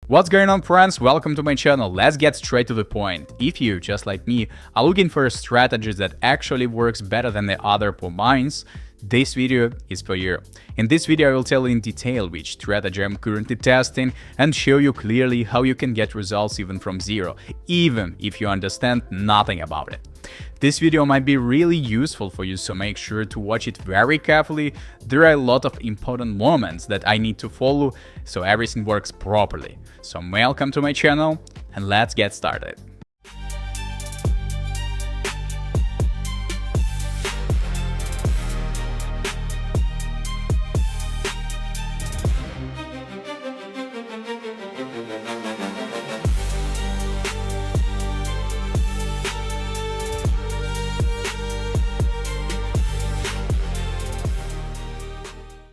What's going on, friends? Welcome to my channel. Let's get straight to the point. If you, just like me, are looking for a strategy that actually works better than the other poor minds, this video is for you. In this video I will tell you in detail which strategy I'm currently testing and show you clearly how you can get results even from zero, even if you understand nothing about it. This video might be really useful for you, so make sure to watch it very carefully. There are a lot of important moments that I need to follow so everything works properly. So welcome to my channel and let's get started.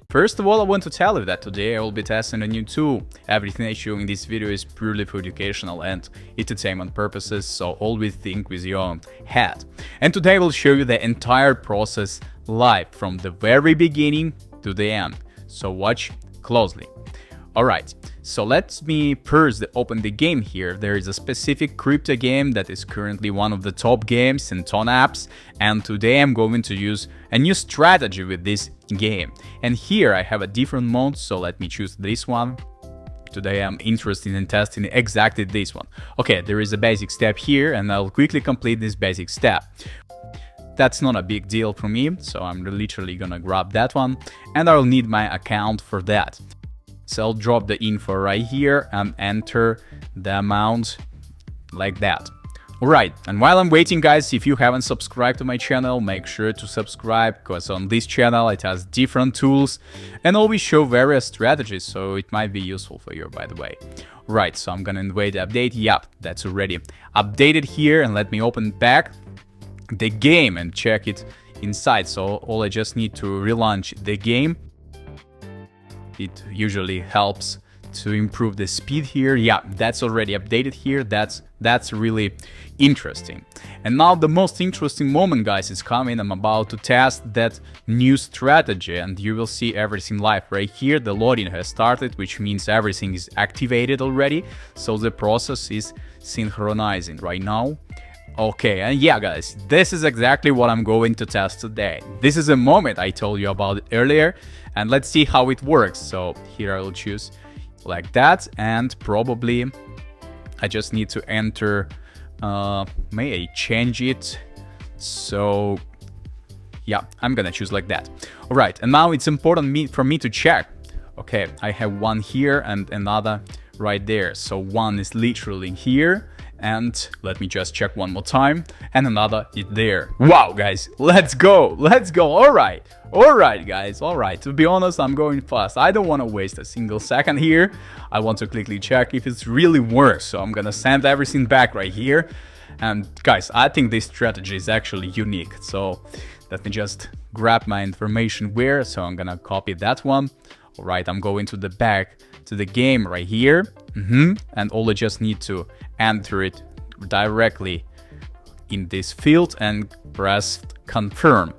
First of all, I want to tell you that today I will be testing a new tool. Everything I show in this video is purely for educational and entertainment purposes, so always think with your own head. And today I will show you the entire process live from the very beginning to the end, so watch closely. Alright, so let me first open the game here. There is a specific crypto game that is currently one of the top games in ton apps, and today I'm going to use a new strategy with this game. And here I have a different mode, so let me choose this one. Today I'm interested in testing exactly this one. Okay, there is a basic step here and I'll quickly complete this basic step. That's not a big deal for me, so I'm literally gonna grab that one and I'll need my account for that. So I'll drop the info right here and enter the amount like that. Alright, and while I'm waiting, guys, if you haven't subscribed to my channel, make sure to subscribe, because on this channel I test different tools and always show various strategies, so it might be useful for you, by the way. Right, so I'm gonna wait the update. Yep, that's already updated here, and let me open back the game and check it inside. So all I just need to relaunch the game. It usually helps to improve the speed here. Yeah, that's already updated here. That's really interesting. And now the most interesting moment, guys, is coming. I'm about to test that new strategy and you will see everything live right here. The loading has started, which means everything is activated already. So the process is synchronizing right now. Okay, and yeah, guys, this is exactly what I'm going to test today. This is a moment I told you about it earlier, and let's see how it works. So here I will choose like that, and probably I just need to enter, may I change it? So yeah, I'm gonna choose like that. All right, and now it's important for me to check. Okay, I have one here and another right there. So one is literally here. And let me just check one more time, and another is there. Wow, guys, let's go, all right, guys, all right. To be honest, I'm going fast. I don't want to waste a single second here. I want to quickly check if it really works, so I'm gonna send everything back right here. And guys, I think this strategy is actually unique, so let me just grab my information where. So I'm gonna copy that one. All right, I'm going to the back to the game right here. And all I just need to enter it directly in this field and press confirm.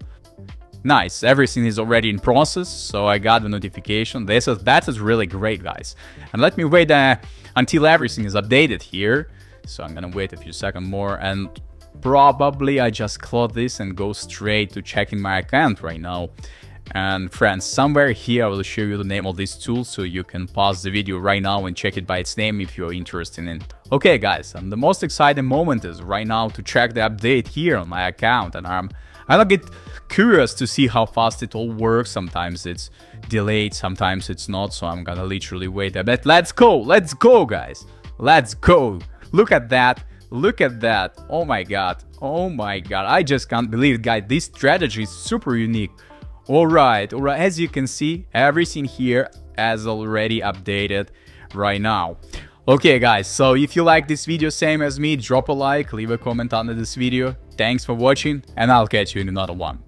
Nice, everything is already in process, so I got the notification. That is really great, guys. And let me wait until everything is updated here. So I'm gonna wait a few seconds more, and probably I just close this and go straight to checking my account right now. And friends, somewhere here I will show you the name of this tool, so you can pause the video right now and check it by its name if you're interested in it. Okay, guys, and the most exciting moment is right now to check the update here on my account, and I get curious to see how fast it all works. Sometimes it's delayed, sometimes it's not, so I'm gonna literally wait a bit. Let's go, guys, let's go. Look at that, oh my god, I just can't believe it, guys. This strategy is super unique. Alright, as you can see, everything here is already updated right now. Okay, guys, so if you like this video same as me, drop a like, leave a comment under this video. Thanks for watching, and I'll catch you in another one.